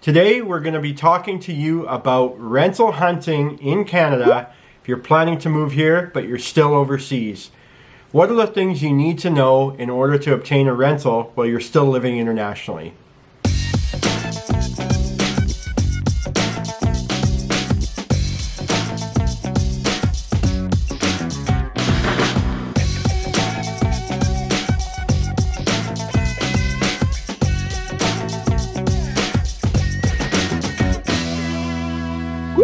Today we're going to be talking to you about rental hunting in Canada if you're planning to move here but you're still overseas. What are the things you need to know in order to obtain a rental while you're still living internationally?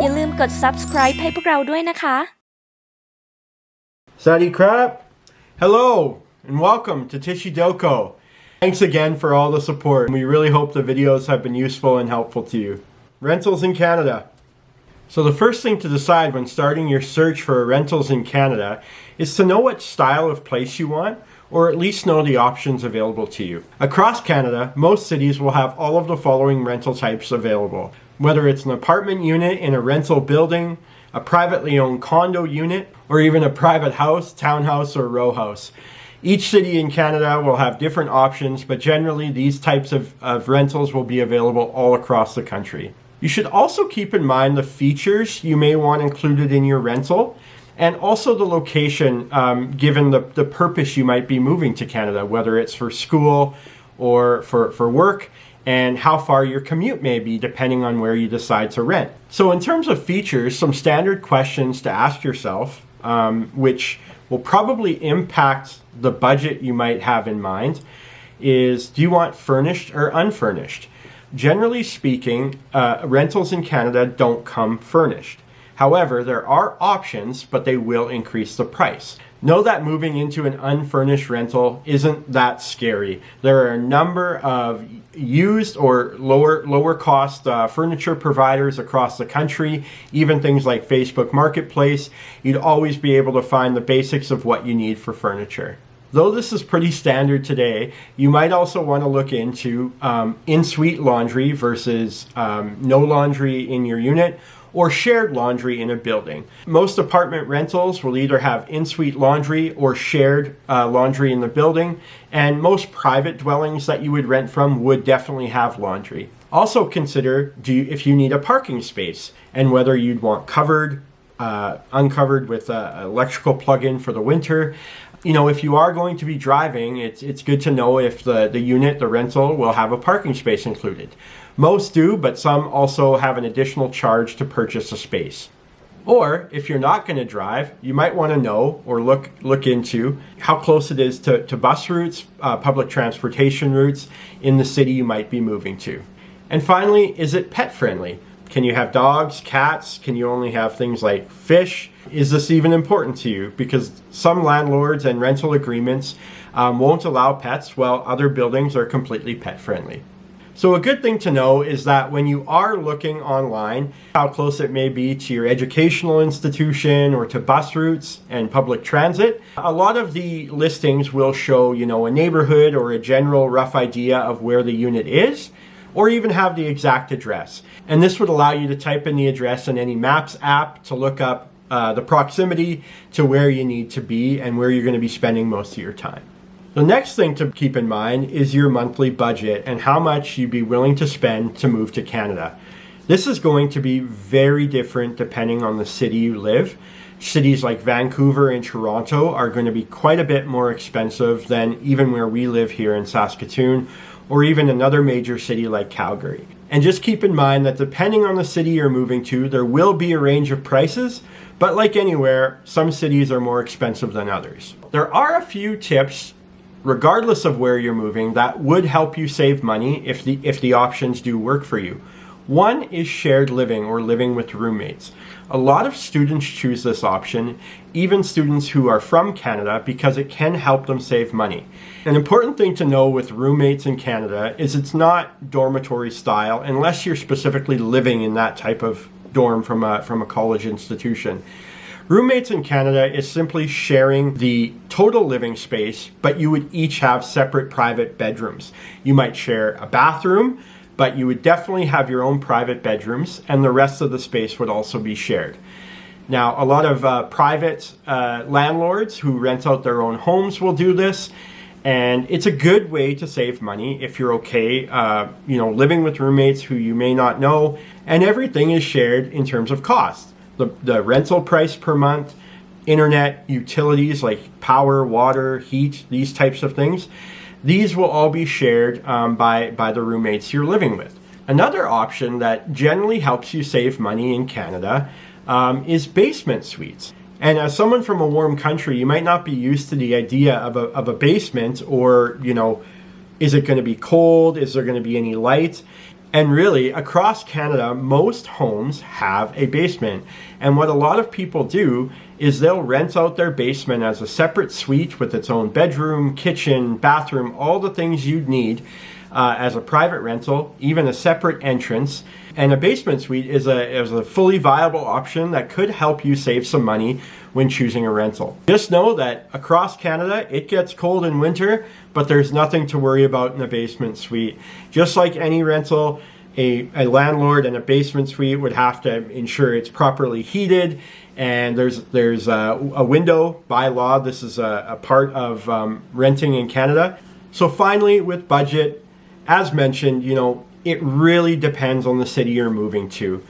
อย่าลืมกด subscribe ให้พวกเราด้วยนะคะ Sadi Krap! Hello and welcome to Tishi Doko. Thanks again for all the support. We really hope the videos have been useful and helpful to you. Rentals in Canada. So the first thing to decide when starting your search for rentals in Canada is to know what style of place you want, or at least know the options available to you. Across Canada, most cities will have all of the following rental types available. Whether it's an apartment unit in a rental building, a privately owned condo unit, or even a private house, townhouse, or row house. Each city in Canada will have different options, but generally these types of rentals will be available all across the country. You should also keep in mind the features you may want included in your rental, and also the location given the purpose you might be moving to Canada, whether it's for school or for work, and how far your commute may be depending on where you decide to rent. So in terms of features, some standard questions to ask yourself, which will probably impact the budget you might have in mind, is do you want furnished or unfurnished? Generally speaking, rentals in Canada don't come furnished. However, there are options, but they will increase the price. Know that moving into an unfurnished rental isn't that scary. There are a number of used or lower cost furniture providers across the country, even things like Facebook Marketplace. You'd always be able to find the basics of what you need for furniture. Though this is pretty standard today, you might also want to look into in-suite laundry versus no laundry in your unit, or shared laundry in a building. Most apartment rentals will either have in-suite laundry or shared laundry in the building, and most private dwellings that you would rent from would definitely have laundry. Also consider if you need a parking space and whether you'd want covered, uncovered with an electrical plug-in for the winter. You know, if you are going to be driving, it's good to know if the unit, the rental, will have a parking space included. Most do, but some also have an additional charge to purchase a space. Or, if you're not going to drive, you might want to know or look into how close it is to bus routes, public transportation routes in the city you might be moving to. And finally, is it pet friendly? Can you have dogs, cats? Can you only have things like fish? Is this even important to you? Because some landlords and rental agreements won't allow pets, while other buildings are completely pet friendly. So a good thing to know is that when you are looking online, how close it may be to your educational institution or to bus routes and public transit, a lot of the listings will show, you know, a neighborhood or a general rough idea of where the unit is, or even have the exact address. And this would allow you to type in the address in any Maps app to look up the proximity to where you need to be and where you're going to be spending most of your time. The next thing to keep in mind is your monthly budget and how much you'd be willing to spend to move to Canada. This is going to be very different depending on the city you live. Cities like Vancouver and Toronto are going to be quite a bit more expensive than even where we live here in Saskatoon, or even another major city like Calgary. And just keep in mind that depending on the city you're moving to, there will be a range of prices, but like anywhere, some cities are more expensive than others. There are a few tips, regardless of where you're moving, that would help you save money if the options do work for you. One is shared living or living with roommates. A lot of students choose this option, even students who are from Canada, because it can help them save money. An important thing to know with roommates in Canada is it's not dormitory style unless you're specifically living in that type of dorm from a college institution. Roommates in Canada is simply sharing the total living space, but you would each have separate private bedrooms. You might share a bathroom, but you would definitely have your own private bedrooms, and the rest of the space would also be shared. Now, a lot of private landlords who rent out their own homes will do this, And it's a good way to save money if you're okay, living with roommates who you may not know, and everything is shared in terms of cost. The rental price per month, internet, utilities like power, water, heat, these types of things, these will all be shared by the roommates you're living with. Another option that generally helps you save money in Canada is basement suites. And as someone from a warm country, you might not be used to the idea of a basement, or, is it going to be cold? Is there going to be any light? And really, across Canada, most homes have a basement. And what a lot of people do is they'll rent out their basement as a separate suite with its own bedroom, kitchen, bathroom, all the things you'd need as a private rental, even a separate entrance. And a basement suite is a fully viable option that could help you save some money when choosing a rental. Just know that across Canada, it gets cold in winter, but there's nothing to worry about in a basement suite. Just like any rental, a landlord in a basement suite would have to ensure it's properly heated, and there's a window by law. This is a part of renting in Canada. So finally, with budget, as mentioned, it really depends on the city you're moving to.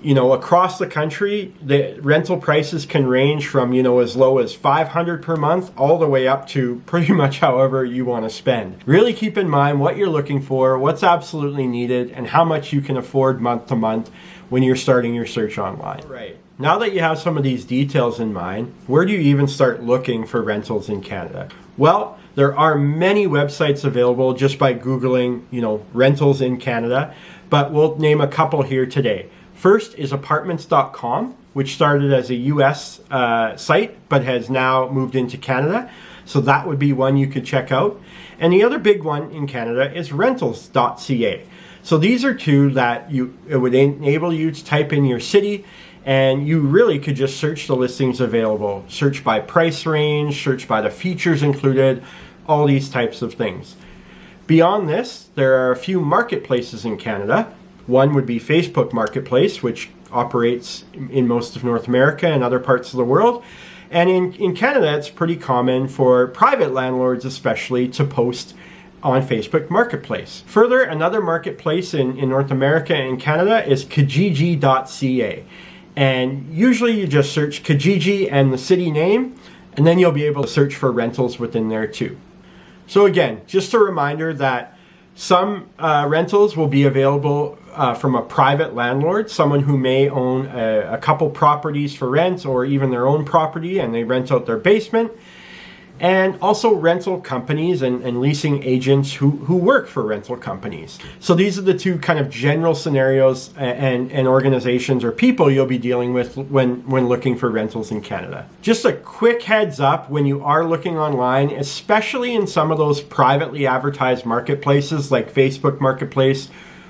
Across the country, the rental prices can range from, as low as $500 per month all the way up to pretty much however you want to spend. Really keep in mind what you're looking for, what's absolutely needed, and how much you can afford month to month when you're starting your search online. Right. Now that you have some of these details in mind, where do you even start looking for rentals in Canada? Well, there are many websites available just by Googling, rentals in Canada, but we'll name a couple here today. First is apartments.com, which started as a US site, but has now moved into Canada. So that would be one you could check out. And the other big one in Canada is rentals.ca. So these are two that it would enable you to type in your city, and you really could just search the listings available. Search by price range, search by the features included, all these types of things. Beyond this, there are a few marketplaces in Canada. One would be Facebook Marketplace, which operates in most of North America and other parts of the world. And in Canada, it's pretty common for private landlords especially to post on Facebook Marketplace. Further, another marketplace in North America and Canada is Kijiji.ca. And usually you just search Kijiji and the city name, and then you'll be able to search for rentals within there too. So again, just a reminder that some rentals will be available from a private landlord, someone who may own a couple properties for rent or even their own property, and they rent out their basement. And also rental companies and leasing agents who work for rental companies. So these are the two kind of general scenarios and organizations or people you'll be dealing with when looking for rentals in Canada. Just a quick heads up when you are looking online, especially in some of those privately advertised marketplaces like Facebook Marketplace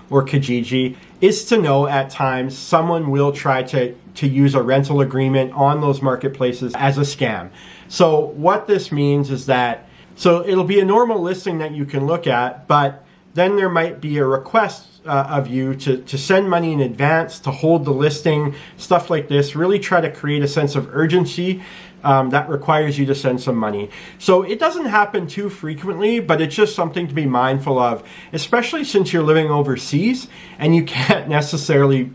or Kijiji, is to know at times someone will try to use a rental agreement on those marketplaces as a scam. So what this means is that, so it'll be a normal listing that you can look at, but then there might be a request of you to send money in advance, to hold the listing, stuff like this. Really try to create a sense of urgency that requires you to send some money. So it doesn't happen too frequently, but it's just something to be mindful of, especially since you're living overseas and you can't necessarily,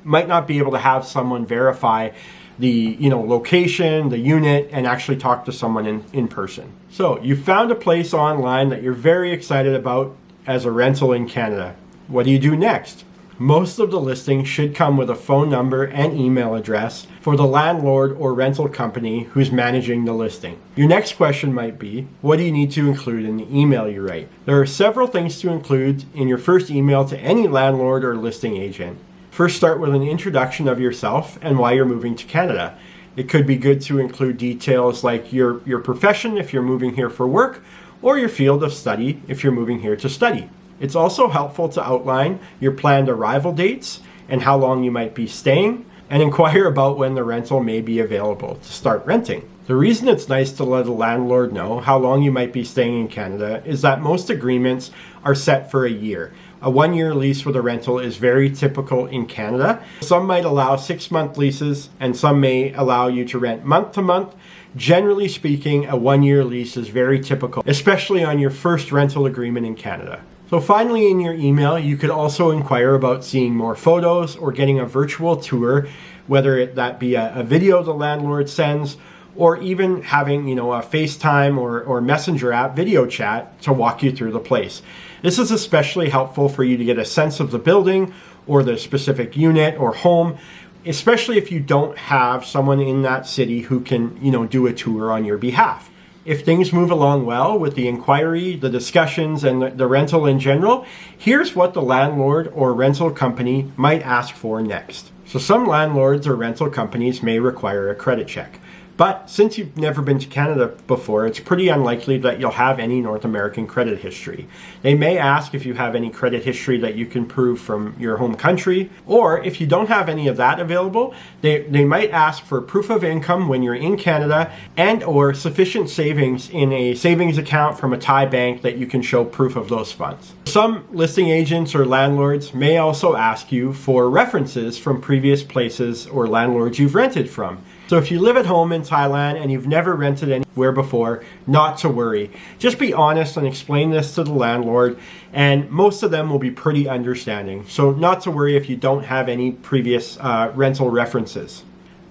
might not be able to have someone verify the location, the unit, and actually talk to someone in person. So you found a place online that you're very excited about as a rental in Canada. What do you do next? Most of the listings should come with a phone number and email address for the landlord or rental company who's managing the listing. Your next question might be, what do you need to include in the email you write? There are several things to include in your first email to any landlord or listing agent. First, start with an introduction of yourself and why you're moving to Canada. It could be good to include details like your profession if you're moving here for work, or your field of study if you're moving here to study. It's also helpful to outline your planned arrival dates and how long you might be staying, and inquire about when the rental may be available to start renting. The reason it's nice to let a landlord know how long you might be staying in Canada is that most agreements are set for a year, A 1-year lease with a rental is very typical in Canada. Some might allow 6-month leases and some may allow you to rent month to month. Generally speaking, a 1-year lease is very typical, especially on your first rental agreement in Canada. So finally, in your email, you could also inquire about seeing more photos or getting a virtual tour, whether that be a video the landlord sends, or even having, a FaceTime or Messenger app video chat to walk you through the place. This is especially helpful for you to get a sense of the building or the specific unit or home, especially if you don't have someone in that city who can, do a tour on your behalf. If things move along well with the inquiry, the discussions, and the rental in general, here's what the landlord or rental company might ask for next. So some landlords or rental companies may require a credit check. But since you've never been to Canada before, it's pretty unlikely that you'll have any North American credit history. They may ask if you have any credit history that you can prove from your home country, or if you don't have any of that available, they might ask for proof of income when you're in Canada and or sufficient savings in a savings account from a Thai bank that you can show proof of those funds. Some listing agents or landlords may also ask you for references from previous places or landlords you've rented from. So if you live at home in Thailand and you've never rented anywhere before, not to worry. Just be honest and explain this to the landlord, and most of them will be pretty understanding. So not to worry if you don't have any previous rental references.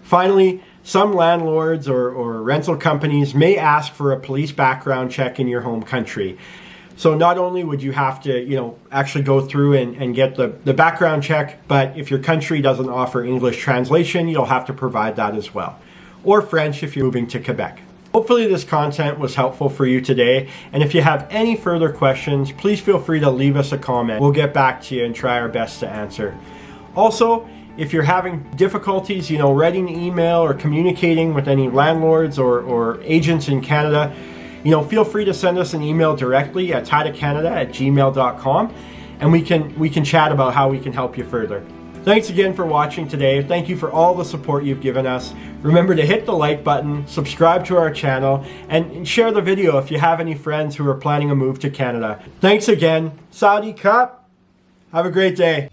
Finally, some landlords or rental companies may ask for a police background check in your home country. So not only would you have to, actually go through and get the background check, but if your country doesn't offer English translation, you'll have to provide that as well. Or French if you're moving to Quebec. Hopefully this content was helpful for you today. And if you have any further questions, please feel free to leave us a comment. We'll get back to you and try our best to answer. Also, if you're having difficulties, writing an email or communicating with any landlords or agents in Canada, feel free to send us an email directly at thaidacanada@gmail.com, and we can chat about how we can help you further. Thanks again for watching today. Thank you for all the support you've given us. Remember to hit the like button, subscribe to our channel, and share the video if you have any friends who are planning a move to Canada. Thanks again. Saudi Cup. Have a great day.